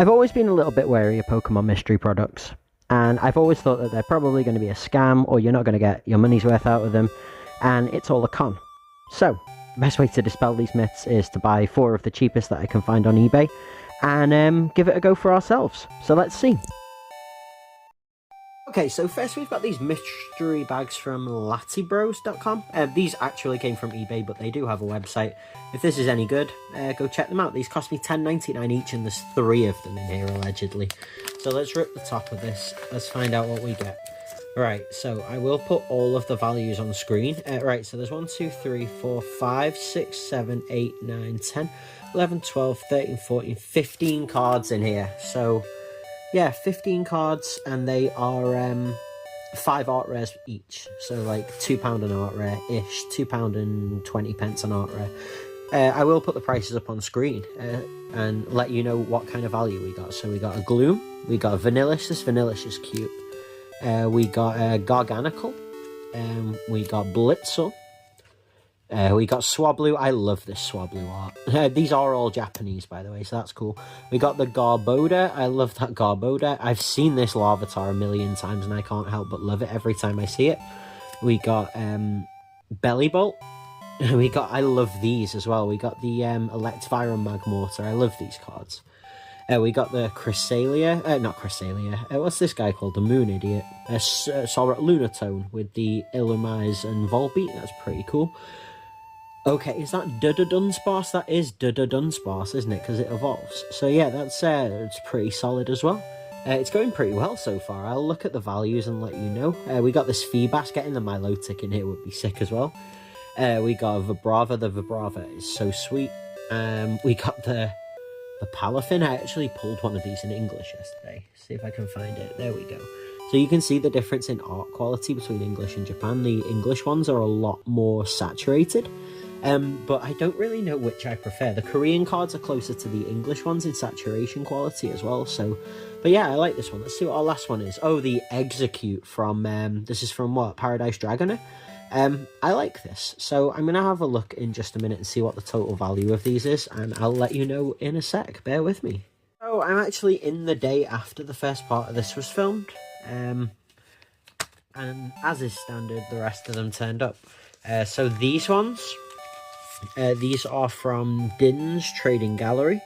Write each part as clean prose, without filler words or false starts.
I've always been a little bit wary of Pokemon mystery products, and I've always thought that they're probably going to be a scam or you're not going to get your money's worth out of them, and it's all a con. So, the best way to dispel these myths is to buy 4 of the cheapest that I can find on eBay and give it a go for ourselves. So let's see. Okay, so first we've got these mystery bags from latibros.com. These actually came from eBay, but they do have a website. If this is any good, go check them out. These cost me $10.99 each, and there's 3 of them in here, allegedly. So let's rip the top of this. Let's find out what we get. Right, so I will put all of the values on screen. Right, so there's 1, 2, 3, 4, 5, 6, 7, 8, 9, 10, 11, 12, 13, 14, 15 cards in here. So yeah, 15 cards, and they are 5 art rares each. So like £2 an art rare-ish, £2.20 an art rare. I will put the prices up on screen and let you know what kind of value we got. So we got a Gloom, we got a Vanillish. This Vanillish is cute. We got a Garganical, we got Blitzel, we got Swablu. I love this Swablu art. These are all Japanese, by the way, so that's cool. We got the Garboda. I love that Garboda. I've seen this Larvitar a million times, and I can't help but love it every time I see it. We got Bellybolt. I love these as well. We got the Electivire and Magmortar. I love these cards. We got the Cresselia, not Cresselia, what's this guy called? The Moon Idiot. Lunatone with the Illumise and Volbeat. That's pretty cool. Okay, is that Duda Dunsparce? That is Duda Dunsparce, isn't it? Because it evolves. So yeah, that's it's pretty solid as well. It's going pretty well so far. I'll look at the values and let you know. We got this Feebas. Getting the Milotic in here would be sick as well. We got a Vibrava. The Vibrava is so sweet. We got the Palafin. I actually pulled one of these in English yesterday. See if I can find it. There we go. So you can see the difference in art quality between English and Japan. The English ones are a lot more saturated. But I don't really know which I prefer. The Korean cards are closer to the English ones in saturation quality as well. But yeah, I like this one. Let's see what our last one is. Oh, the Execute from, this is from what? Paradise Dragoner? I like this. So I'm going to have a look in just a minute and see what the total value of these is. And I'll let you know in a sec. Bear with me. So I'm actually in the day after the first part of this was filmed. And as is standard, the rest of them turned up. So these ones... these are from Din's Trading Gallery.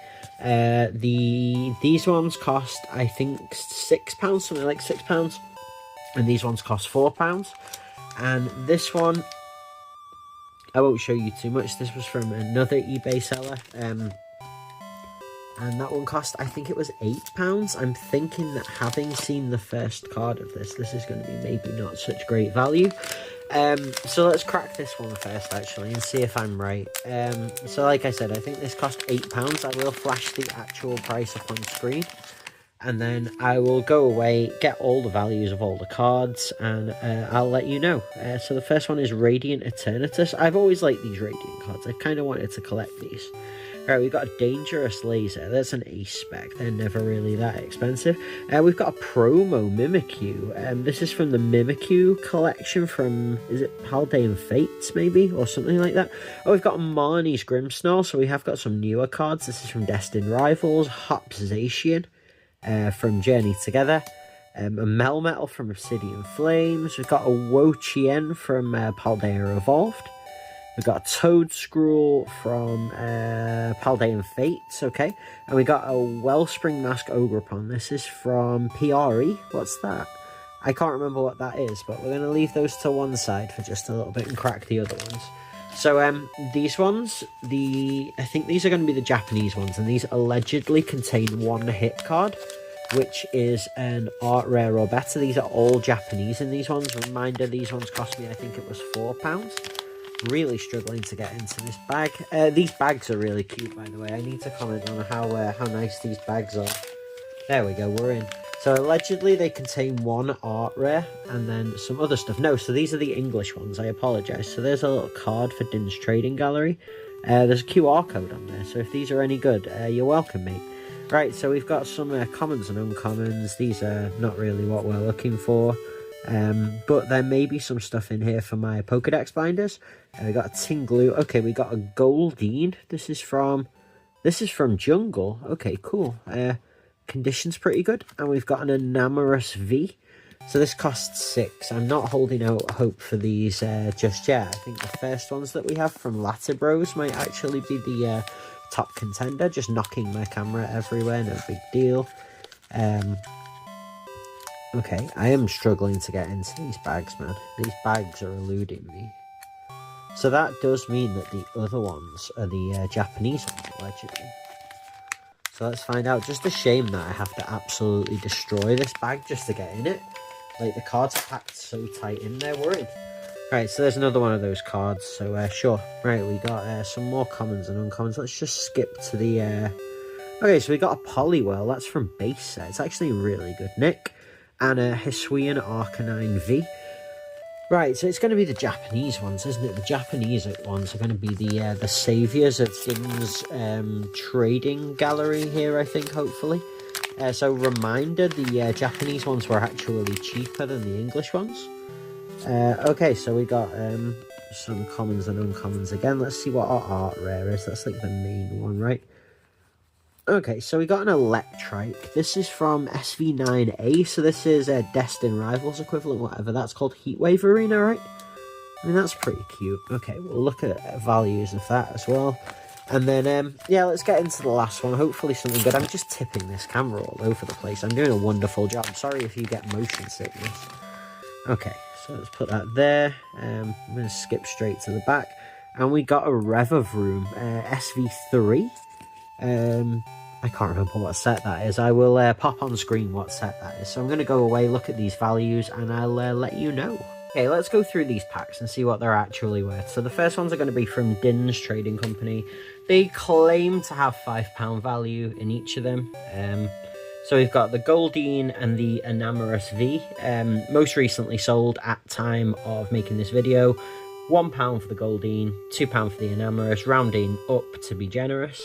These ones cost, I think, £6, something like £6. And these ones cost £4. And this one, I won't show you too much. This was from another eBay seller. And that one cost, I think it was £8. I'm thinking that having seen the first card of this is going to be maybe not such great value. So let's crack this one first, actually, and see if I'm right. So like I said, I think this cost £8. I will flash the actual price up on screen, and then I will go away, get all the values of all the cards, and I'll let you know. So the first one is Radiant Eternatus. I've always liked these Radiant cards. I've kind of wanted to collect these. Right, we've got a Dangerous Laser. That's an ace spec. They're never really that expensive. We've got a promo Mimikyu. This is from the Mimikyu collection from, is it Paldean Fates, maybe? Or something like that. Oh, we've got Marnie's Grimmsnarl. So we have got some newer cards. This is from Destined Rivals. Hopzation from Journey Together. A Melmetal from Obsidian Flames. We've got a Wo-Chien from Paldea Evolved. We've got a Toadscruel from Paldean Fates, okay. And we got a Wellspring Mask Ogrepon. This is from PRE. What's that? I can't remember what that is, but we're going to leave those to one side for just a little bit and crack the other ones. So these ones, I think these are going to be the Japanese ones, and these allegedly contain one hit card, which is an art rare or better. These are all Japanese in these ones. Reminder, these ones cost me, I think it was £4. Really struggling to get into this bag. These bags are really cute, by the way. I need to comment on how nice these bags are. There we go, we're in. So allegedly they contain one art rare and then some other stuff. No, so these are the English ones. I apologise. So there's a little card for Din's Trading Gallery. There's a QR code on there. So if these are any good, you're welcome, mate. Right, so we've got some commons and uncommons. These are not really what we're looking for. But there may be some stuff in here for my Pokedex binders. We got a Tinglu. Okay, we got a Goldeen. This is from Jungle. Okay, cool. condition's pretty good. And we've got an Enamorous V. So this costs 6. I'm not holding out hope for these just yet. I think the first ones that we have from Latte Bros might actually be the top contender. Just knocking my camera everywhere, no big deal. Okay, I am struggling to get into these bags, man. These bags are eluding me. So that does mean that the other ones are the Japanese ones, allegedly. So let's find out. Just a shame that I have to absolutely destroy this bag just to get in it. Like, the cards are packed so tight in there, worried. Right, so there's another one of those cards, so sure. Right, we got some more commons and uncommons. Let's just skip to the... Okay, so we got a Poliwhirl. That's from base set. It's actually really good, Nick. And a Hisuian Arcanine V. Right, so it's going to be the Japanese ones, isn't it? The Japanese ones are going to be the saviours of Din's trading gallery here, I think, hopefully. So, reminder, the Japanese ones were actually cheaper than the English ones. Okay, so we got some commons and uncommons again. Let's see what our art rare is. That's like the main one, right? Okay, so we got an Electrike. This is from SV9A, so this is a Destined Rivals equivalent, whatever that's called, Heatwave Arena, right? I mean, that's pretty cute. Okay, we'll look at values of that as well. And then, yeah, let's get into the last one. Hopefully something good. I'm just tipping this camera all over the place. I'm doing a wonderful job. Sorry if you get motion sickness. Okay, so let's put that there. I'm going to skip straight to the back. And we got a Revavroom SV3. I can't remember what set that is. I will pop on screen what set that is. So I'm going to go away, look at these values, and I'll let you know. Okay, let's go through these packs and see what they're actually worth. So the first ones are going to be from Din's Trading Company. They claim to have £5 value in each of them. So we've got the Goldeen and the Enamorous V. Most recently sold at time of making this video. £1 for the Goldeen, £2 for the Enamorous, rounding up to be generous.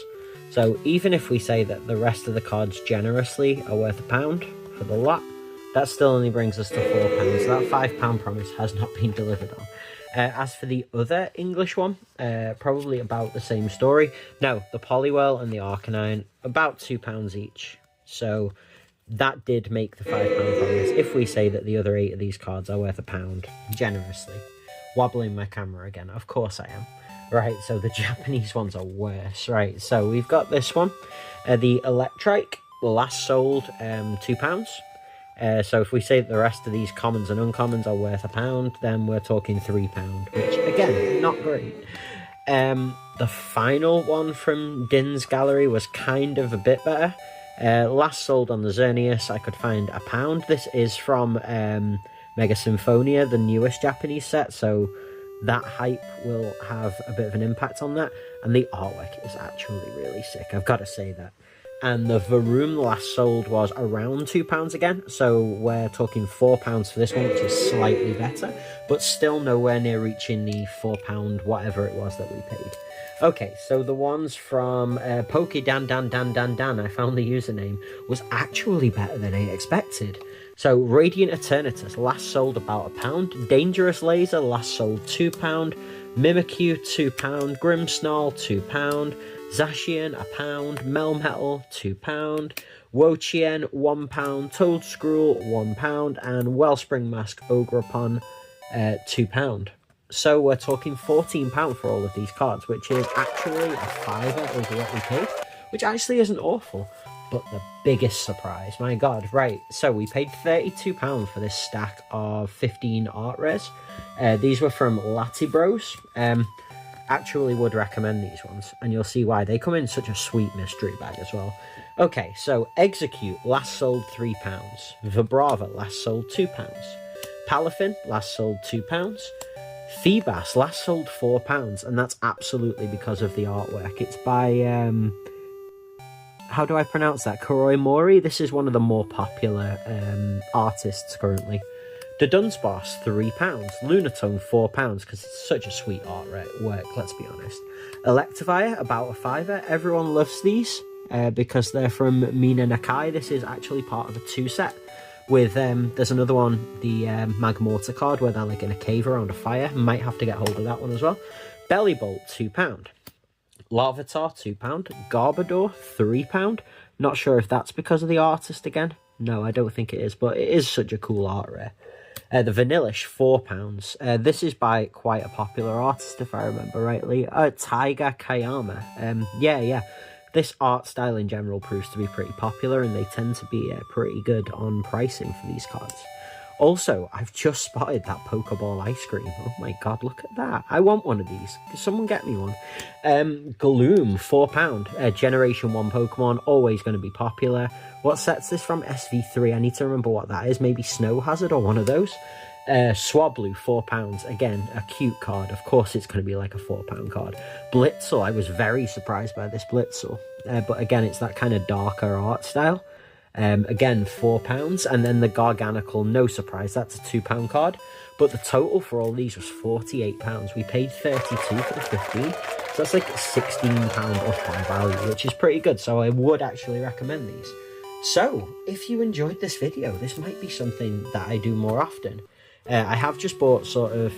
So even if we say that the rest of the cards generously are worth £1 for the lot, that still only brings us to £4. So that £5 promise has not been delivered on. As for the other English one, probably about the same story. No, the Poliwhirl and the Arcanine, about £2 each. So that did make the £5 promise if we say that the other 8 of these cards are worth £1 generously. Wobbling my camera again, of course I am. Right, so the Japanese ones are worse. Right, so we've got this one. The Electrike, last sold £2. So if we say that the rest of these commons and uncommons are worth £1, then we're talking £3, which, again, not great. The final one from Din's Gallery was kind of a bit better. Last sold on the Xerneas, I could find £1. This is from Mega Symphonia, the newest Japanese set, so that hype will have a bit of an impact on that. And the artwork is actually really sick, I've got to say that. And the Varoom last sold was around £2 again, so we're talking £4 for this one, which is slightly better, but still nowhere near reaching the £4 whatever it was that we paid. Okay, so the ones from PokeDan, I found the username, was actually better than I expected. So Radiant Eternatus last sold about £1, Dangerous Laser last sold £2, Mimikyu £2, Grimmsnarl £2, Zacian £1, Melmetal £2, Wochien £1, Toadscruel £1, and Wellspring Mask Ogrepon £2. So we're talking £14 for all of these cards, which is actually a fiver over what we paid, which actually isn't awful. But the biggest surprise, my god, right, so we paid £32 for this stack of 15 art rares. These were from Latte Bros. Actually would recommend these ones, and you'll see why. They come in such a sweet mystery bag as well. Okay, so Execute last sold £3, Vibrava last sold £2, Palafin last sold £2, Feebas last sold £4, and that's absolutely because of the artwork. It's by how do I pronounce that? Kuroi Mori. This is one of the more popular artists currently. The Dunsparce, £3. Lunatone, £4, because it's such a sweet artwork, let's be honest. Electivire, about a fiver. Everyone loves these because they're from Mina Nakai. This is actually part of a 2-set. With, there's another one, the Magmortar card, where they're like in a cave around a fire. Might have to get hold of that one as well. Bellybolt, £2. Larvitar, £2. Garbodor, £3. Not sure if that's because of the artist again. No, I don't think it is, but it is such a cool art rare. The Vanillish, £4. This is by quite a popular artist, if I remember rightly. Taiga Kayama. Yeah. This art style in general proves to be pretty popular, and they tend to be pretty good on pricing for these cards. Also, I've just spotted that Pokeball ice cream. Oh my god, look at that. I want one of these. Can someone get me one? Gloom, £4. Generation 1 Pokemon, always going to be popular. What sets this from? SV3. I need to remember what that is. Maybe Snow Hazard or one of those. Swablu, £4. Again, a cute card. Of course it's going to be like a £4 card. Blitzel, I was very surprised by this Blitzel. But again, it's that kind of darker art style. Again, £4, and then the Garganical, no surprise, that's a £2 card. But the total for all these was £48. We paid 32 for the 15, so that's like £16 off on value, which is pretty good. So I would actually recommend these. So if you enjoyed this video, this might be something that I do more often. I have just bought sort of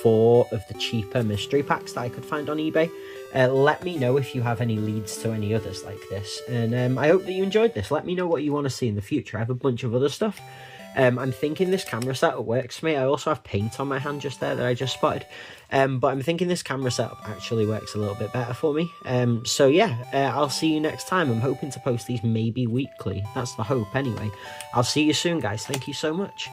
4 of the cheaper mystery packs that I could find on eBay. Let me know if you have any leads to any others like this, and I hope that you enjoyed this. Let me know what you want to see in the future. I have a bunch of other stuff. I'm thinking this camera setup works for me. I also have paint on my hand just there that I just spotted, but I'm thinking this camera setup actually works a little bit better for me. So yeah, I'll see you next time. I'm hoping to post these maybe weekly. That's the hope anyway. I'll see you soon, guys. Thank you so much.